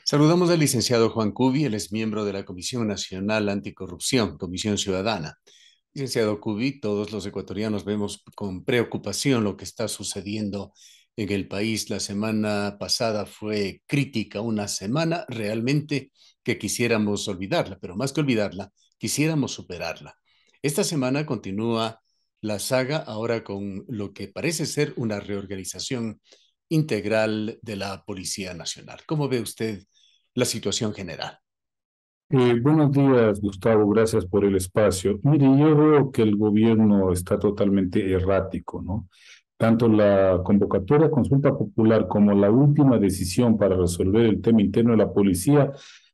Saludamos al licenciado Juan Cubi, él es miembro de la Comisión Nacional Anticorrupción, Comisión Ciudadana. Licenciado Cubi, todos los ecuatorianos vemos con preocupación lo que está sucediendo en el país. La semana pasada fue crítica, una semana realmente que quisiéramos olvidarla, pero más que olvidarla, quisiéramos superarla. Esta semana continúa la saga ahora con lo que parece ser una reorganización integral de la Policía Nacional. ¿Cómo ve usted la situación general? Buenos días, Gustavo. Gracias por el espacio. Mire, yo veo que el gobierno está totalmente errático, ¿no? Tanto la convocatoria a consulta popular como la última decisión para resolver el tema interno de la policía,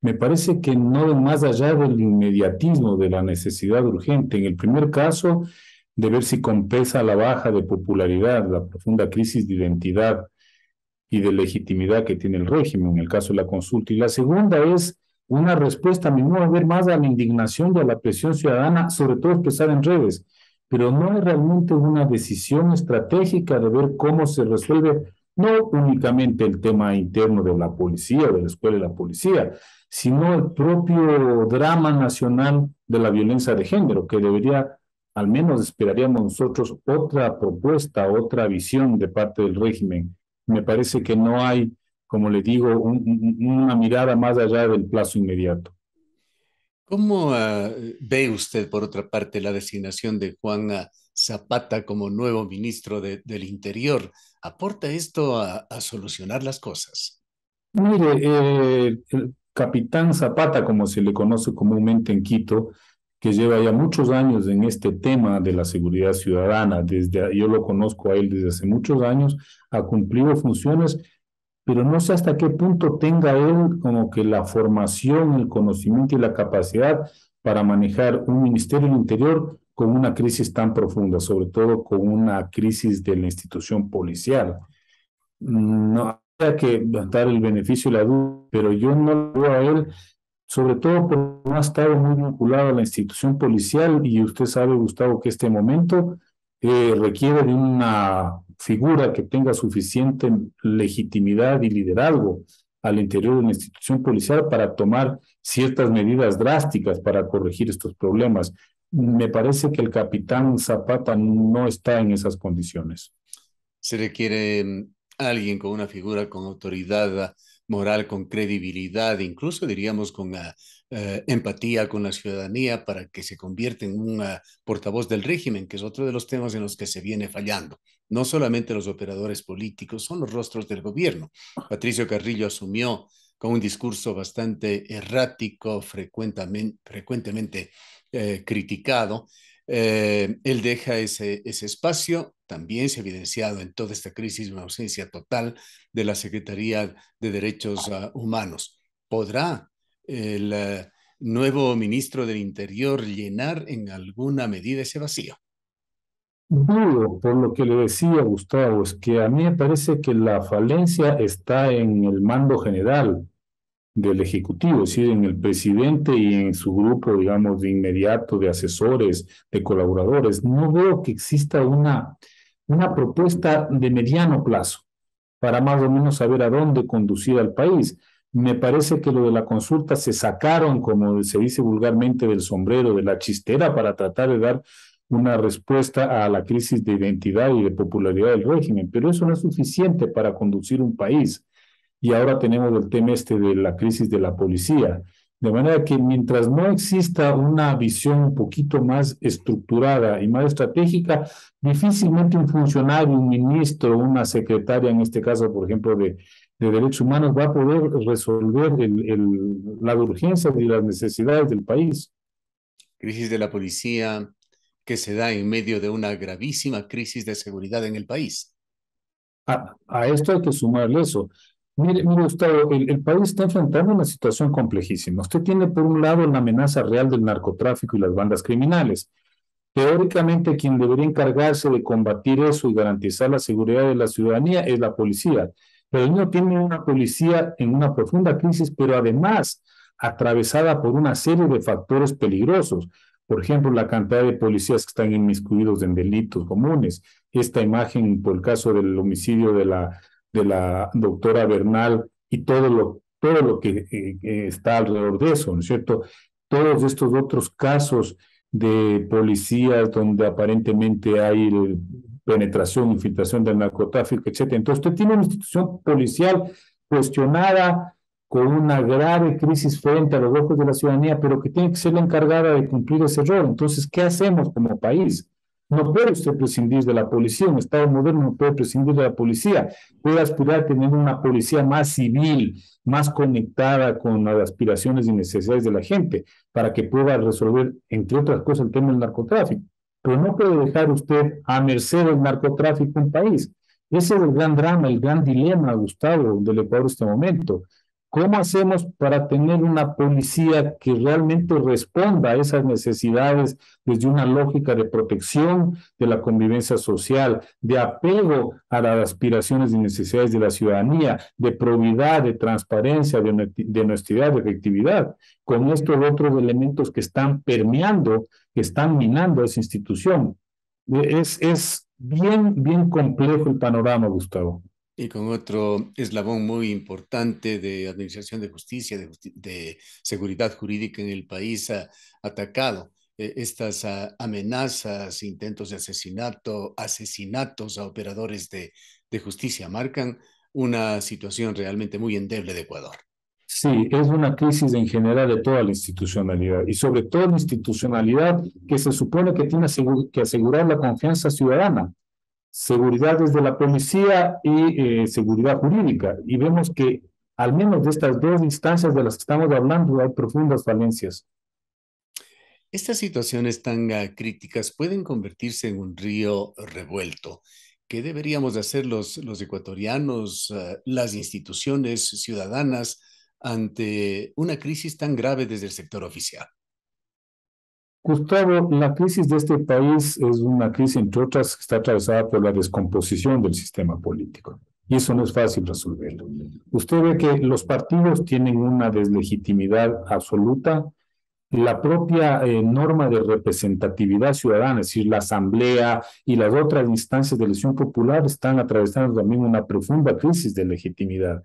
me parece que no ven más allá del inmediatismo, de la necesidad urgente. En el primer caso, de ver si compensa la baja de popularidad, la profunda crisis de identidad y de legitimidad que tiene el régimen en el caso de la consulta. Y la segunda es una respuesta, a mi modo de ver, más a la indignación y a la presión ciudadana, sobre todo expresada en redes. Pero no hay realmente una decisión estratégica de ver cómo se resuelve no únicamente el tema interno de la policía o de la escuela de la policía, sino el propio drama nacional de la violencia de género, que debería, al menos esperaríamos nosotros, otra propuesta, otra visión de parte del régimen. Me parece que no hay, como le digo, una mirada más allá del plazo inmediato. ¿Cómo ve usted, por otra parte, la designación de Juan Zapata como nuevo ministro del Interior? ¿Aporta esto a solucionar las cosas? Mire, el capitán Zapata, como se le conoce comúnmente en Quito, que lleva ya muchos años en este tema de la seguridad ciudadana, yo lo conozco a él desde hace muchos años, ha cumplido funciones, pero no sé hasta qué punto tenga él como que la formación, el conocimiento y la capacidad para manejar un Ministerio del Interior con una crisis tan profunda, sobre todo con una crisis de la institución policial. No hay que dar el beneficio de la duda, pero yo no lo veo a él, sobre todo porque no ha estado muy vinculado a la institución policial y usted sabe, Gustavo, que este momento requiere de una figura que tenga suficiente legitimidad y liderazgo al interior de una institución policial para tomar ciertas medidas drásticas para corregir estos problemas. Me parece que el capitán Zapata no está en esas condiciones. Se requiere alguien con una figura con autoridad moral, con credibilidad, incluso diríamos con empatía con la ciudadanía para que se convierta en un portavoz del régimen, que es otro de los temas en los que se viene fallando. No solamente los operadores políticos, son los rostros del gobierno. Patricio Carrillo asumió con un discurso bastante errático, frecuentemente criticado. Él deja ese espacio. También se ha evidenciado en toda esta crisis una ausencia total de la Secretaría de Derechos Humanos. ¿Podrá el nuevo ministro del Interior llenar en alguna medida ese vacío? Dudo, por lo que le decía Gustavo, es que a mí me parece que la falencia está en el mando general del Ejecutivo, es decir, en el presidente y en su grupo, digamos, de inmediato, de asesores, de colaboradores. No veo que exista una propuesta de mediano plazo para más o menos saber a dónde conducir al país. Me parece que lo de la consulta se sacaron, como se dice vulgarmente, del sombrero, de la chistera, para tratar de dar una respuesta a la crisis de identidad y de popularidad del régimen, pero eso no es suficiente para conducir un país. Y ahora tenemos el tema este de la crisis de la policía. De manera que mientras no exista una visión un poquito más estructurada y más estratégica, difícilmente un funcionario, un ministro, una secretaria, en este caso, por ejemplo, de Derechos Humanos, va a poder resolver las urgencias y las necesidades del país. Crisis de la policía que se da en medio de una gravísima crisis de seguridad en el país. A esto hay que sumarle eso. Mire, Gustavo, el país está enfrentando una situación complejísima. Usted tiene, por un lado, la amenaza real del narcotráfico y las bandas criminales. Teóricamente, quien debería encargarse de combatir eso y garantizar la seguridad de la ciudadanía es la policía. Pero no tiene una policía en una profunda crisis, pero además atravesada por una serie de factores peligrosos. Por ejemplo, la cantidad de policías que están inmiscuidos en delitos comunes. Esta imagen, por el caso del homicidio de la doctora Bernal y todo todo lo que está alrededor de eso, ¿no es cierto? Todos estos otros casos de policías donde aparentemente hay penetración, infiltración del narcotráfico, etcétera. Entonces, usted tiene una institución policial cuestionada, con una grave crisis frente a los ojos de la ciudadanía, pero que tiene que ser la encargada de cumplir ese rol. Entonces, ¿qué hacemos como país? No puede usted prescindir de la policía, un Estado moderno no puede prescindir de la policía, puede aspirar a tener una policía más civil, más conectada con las aspiraciones y necesidades de la gente, para que pueda resolver, entre otras cosas, el tema del narcotráfico. Pero no puede dejar usted a merced del narcotráfico un país. Ese es el gran drama, el gran dilema, Gustavo, del Ecuador en este momento. ¿Cómo hacemos para tener una policía que realmente responda a esas necesidades desde una lógica de protección de la convivencia social, de apego a las aspiraciones y necesidades de la ciudadanía, de probidad, de transparencia, de honestidad, de efectividad, con estos otros elementos que están permeando, que están minando esa institución? Es bien, bien complejo el panorama, Gustavo. Y con otro eslabón muy importante de administración de justicia, de seguridad jurídica en el país atacado. Estas amenazas, intentos de asesinato, asesinatos a operadores de justicia marcan una situación realmente muy endeble de Ecuador. Sí, es una crisis en general de toda la institucionalidad y sobre todo la institucionalidad que se supone que tiene que asegurar la confianza ciudadana, seguridad desde la policía y seguridad jurídica. Y vemos que al menos de estas dos instancias de las que estamos hablando hay profundas falencias. Estas situaciones tan críticas pueden convertirse en un río revuelto. ¿Qué deberíamos de hacer los ecuatorianos, las instituciones ciudadanas ante una crisis tan grave desde el sector oficial? Gustavo, la crisis de este país es una crisis, entre otras, que está atravesada por la descomposición del sistema político. Y eso no es fácil resolverlo. Usted ve que los partidos tienen una deslegitimidad absoluta. La propia norma de representatividad ciudadana, es decir, la asamblea y las otras instancias de elección popular están atravesando también una profunda crisis de legitimidad.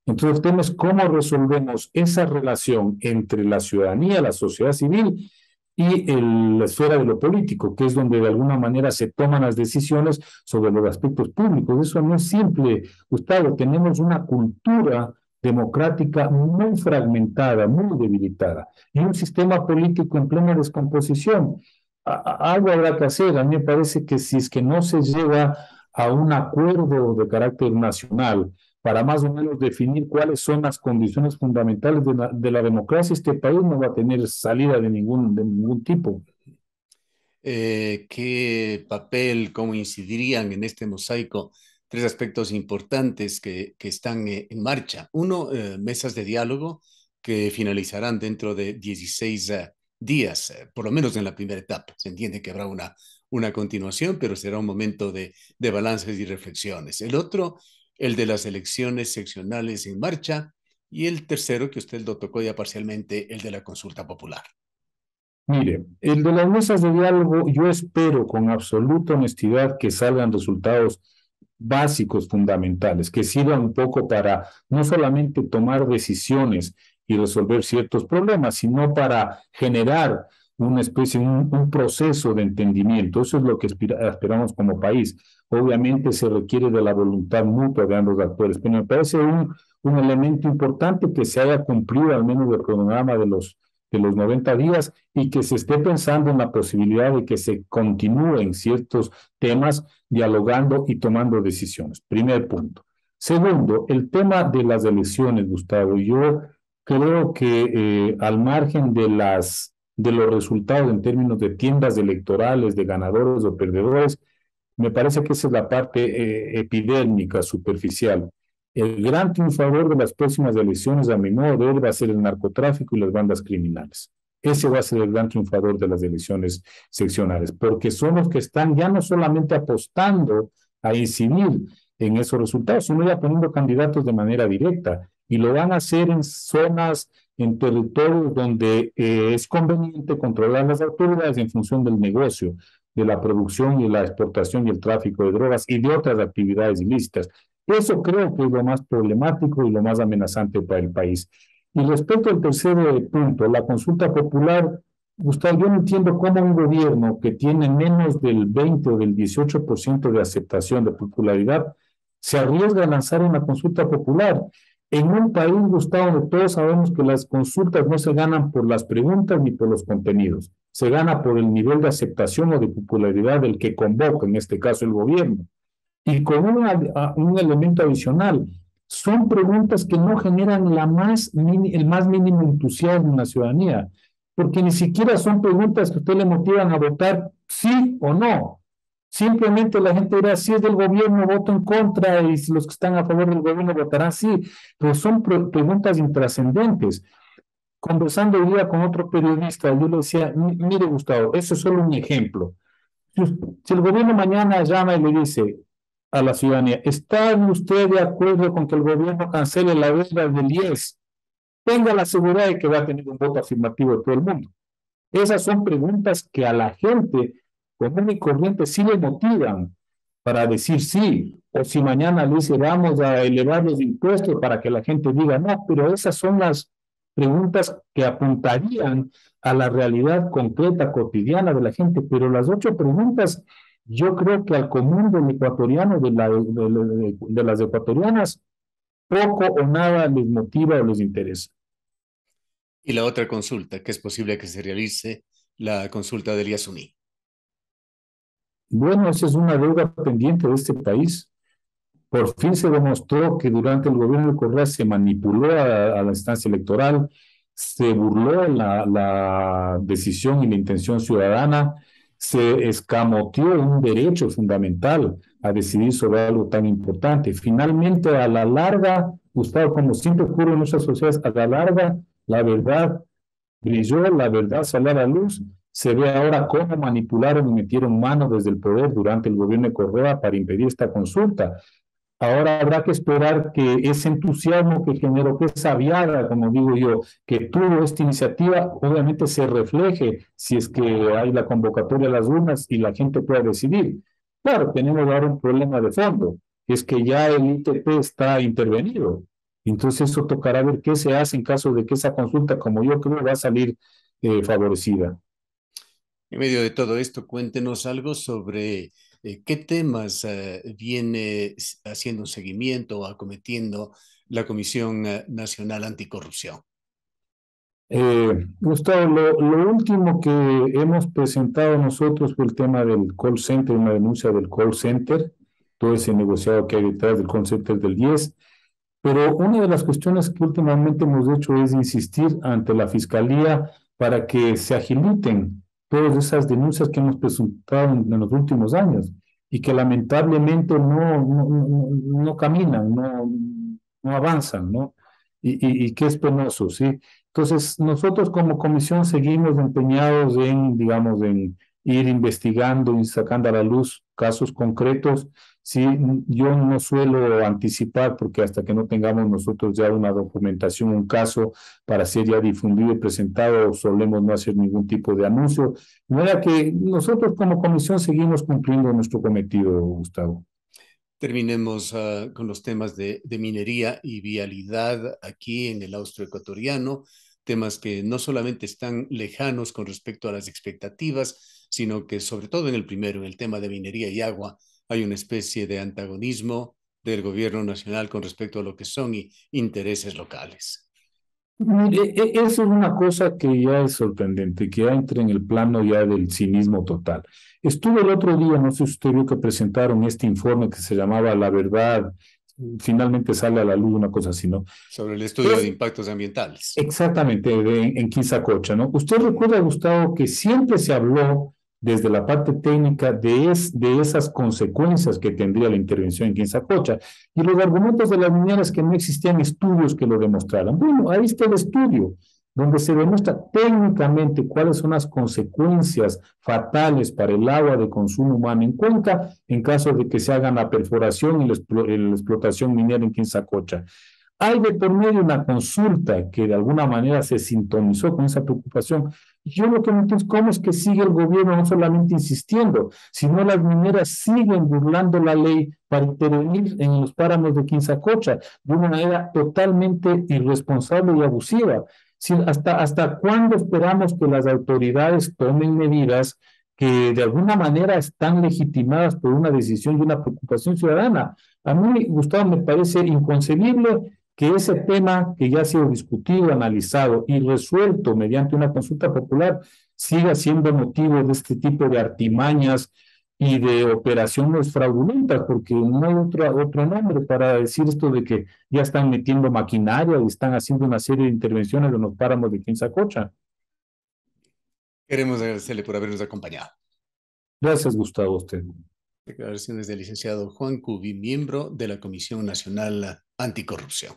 Entonces, el tema es cómo resolvemos esa relación entre la ciudadanía, la sociedad civil y la esfera de lo político, que es donde de alguna manera se toman las decisiones sobre los aspectos públicos. Eso no es simple, Gustavo. Tenemos una cultura democrática muy fragmentada, muy debilitada, y un sistema político en plena descomposición. Algo habrá que hacer. A mí me parece que si es que no se llega a un acuerdo de carácter nacional para más o menos definir cuáles son las condiciones fundamentales de la democracia, este país no va a tener salida de ningún tipo. ¿Qué papel, cómo incidirían en este mosaico tres aspectos importantes que están en marcha? Uno, mesas de diálogo que finalizarán dentro de 16 días, por lo menos en la primera etapa. Se entiende que habrá una continuación, pero será un momento de balances y reflexiones. El otro, el de las elecciones seccionales en marcha. Y el tercero, que usted lo tocó ya parcialmente, el de la consulta popular. Mire, el de las mesas de diálogo, yo espero con absoluta honestidad que salgan resultados básicos, fundamentales, que sirvan un poco para no solamente tomar decisiones y resolver ciertos problemas, sino para generar una especie, un proceso de entendimiento. Eso es lo que esperamos como país. Obviamente se requiere de la voluntad mutua de ambos actores, pero me parece un elemento importante que se haya cumplido al menos el cronograma de los 90 días y que se esté pensando en la posibilidad de que se continúen ciertos temas dialogando y tomando decisiones. Primer punto. Segundo, el tema de las elecciones, Gustavo. Yo creo que al margen de los resultados en términos de tiendas electorales, de ganadores o perdedores, me parece que esa es la parte epidérmica, superficial. El gran triunfador de las próximas elecciones, a mi modo de ver, va a ser el narcotráfico y las bandas criminales. Ese va a ser el gran triunfador de las elecciones seccionales, porque son los que están ya no solamente apostando a incidir en esos resultados, sino ya poniendo candidatos de manera directa. Y lo van a hacer en zonas, en territorios donde es conveniente controlar las autoridades en función del negocio, de la producción y la exportación y el tráfico de drogas y de otras actividades ilícitas. Eso creo que es lo más problemático y lo más amenazante para el país. Y respecto al tercer punto, la consulta popular, Gustavo, yo no entiendo cómo un gobierno que tiene menos del 20 o del 18% de aceptación, de popularidad, se arriesga a lanzar una consulta popular. En un país, Gustavo, donde todos sabemos que las consultas no se ganan por las preguntas ni por los contenidos, se gana por el nivel de aceptación o de popularidad del que convoca, en este caso el gobierno. Y con un elemento adicional, son preguntas que no generan el más mínimo entusiasmo en la ciudadanía, porque ni siquiera son preguntas que a usted le motivan a votar sí o no. Simplemente la gente dirá, si es del gobierno, voto en contra, y si los que están a favor del gobierno votarán sí, pero son preguntas intrascendentes. Conversando hoy día con otro periodista, yo le decía, mire Gustavo, eso es solo un ejemplo. Si el gobierno mañana llama y le dice a la ciudadanía, ¿está usted de acuerdo con que el gobierno cancele la deuda del IES? Tenga la seguridad de que va a tener un voto afirmativo de todo el mundo. Esas son preguntas que a la gente común y corriente sí le motivan para decir sí. O si mañana le dice vamos a elevar los impuestos para que la gente diga no, pero esas son las preguntas que apuntarían a la realidad concreta, cotidiana de la gente. Pero las ocho preguntas, yo creo que al común del ecuatoriano, de las ecuatorianas, poco o nada les motiva o les interesa. Y la otra consulta, que es posible que se realice la consulta del Yasuní. Bueno, esa es una deuda pendiente de este país. Por fin se demostró que durante el gobierno de Correa se manipuló a la instancia electoral, se burló la decisión y la intención ciudadana, se escamoteó un derecho fundamental a decidir sobre algo tan importante. Finalmente, a la larga, Gustavo, como siempre ocurre en nuestras sociedades, a la larga, la verdad brilló, la verdad salió a la luz. Se ve ahora cómo manipularon y metieron mano desde el poder durante el gobierno de Correa para impedir esta consulta. Ahora habrá que esperar que ese entusiasmo que generó, que esa viada, como digo yo, que tuvo esta iniciativa, obviamente se refleje si es que hay la convocatoria a las urnas y la gente pueda decidir. Claro, tenemos ahora un problema de fondo, es que ya el ITP está intervenido. Entonces eso tocará ver qué se hace en caso de que esa consulta, como yo creo, va a salir favorecida. En medio de todo esto, cuéntenos algo sobre qué temas viene haciendo un seguimiento o acometiendo la Comisión Nacional Anticorrupción. Gustavo, lo último que hemos presentado nosotros fue el tema del call center, una denuncia del call center, todo ese negociado que hay detrás del call center del 10. Pero una de las cuestiones que últimamente hemos hecho es insistir ante la Fiscalía para que se agiliten todas esas denuncias que hemos presentado en los últimos años y que lamentablemente no caminan, no avanzan, ¿no? Y que es penoso, ¿sí? Entonces, nosotros como comisión seguimos empeñados en, digamos, en ir investigando y sacando a la luz casos concretos. Sí, yo no suelo anticipar porque hasta que no tengamos nosotros ya una documentación, un caso para ser ya difundido y presentado, solemos no hacer ningún tipo de anuncio. De manera que nosotros como comisión seguimos cumpliendo nuestro cometido, Gustavo. Terminemos con los temas de minería y vialidad aquí en el austroecuatoriano, temas que no solamente están lejanos con respecto a las expectativas, sino que sobre todo en el primero, en el tema de minería y agua, hay una especie de antagonismo del gobierno nacional con respecto a lo que son intereses locales. Mire, eso es una cosa que ya es sorprendente, que ya entra en el plano ya del cinismo total. Estuve el otro día, no sé si usted vio que presentaron este informe que se llamaba La Verdad, finalmente sale a la luz una cosa así, ¿no? Sobre el estudio de Es impactos ambientales. exactamente en Quinzacocha, ¿no? Usted recuerda, Gustavo, que siempre se habló desde la parte técnica de esas consecuencias que tendría la intervención en Quinzacocha. Y los argumentos de las mineras que no existían estudios que lo demostraran. Bueno, ahí está el estudio, donde se demuestra técnicamente cuáles son las consecuencias fatales para el agua de consumo humano en Cuenca en caso de que se haga la perforación y la explotación minera en Quinzacocha. Hay de por medio una consulta que de alguna manera se sintonizó con esa preocupación, Yo lo que no entiendo es cómo es que sigue el gobierno no solamente insistiendo, sino las mineras siguen burlando la ley para intervenir en los páramos de Quinzacocha de una manera totalmente irresponsable y abusiva. Si hasta cuándo esperamos que las autoridades tomen medidas que de alguna manera están legitimadas por una decisión y una preocupación ciudadana? A mí, Gustavo, me parece inconcebible que ese tema que ya ha sido discutido, analizado y resuelto mediante una consulta popular siga siendo motivo de este tipo de artimañas y de operaciones fraudulentas, porque no hay otro nombre para decir esto de que ya están metiendo maquinaria y están haciendo una serie de intervenciones en los páramos de Quinzacocha. Queremos agradecerle por habernos acompañado. Gracias, Gustavo, a usted. Declaraciones del licenciado Juan Cubi, miembro de la Comisión Nacional Anticorrupción.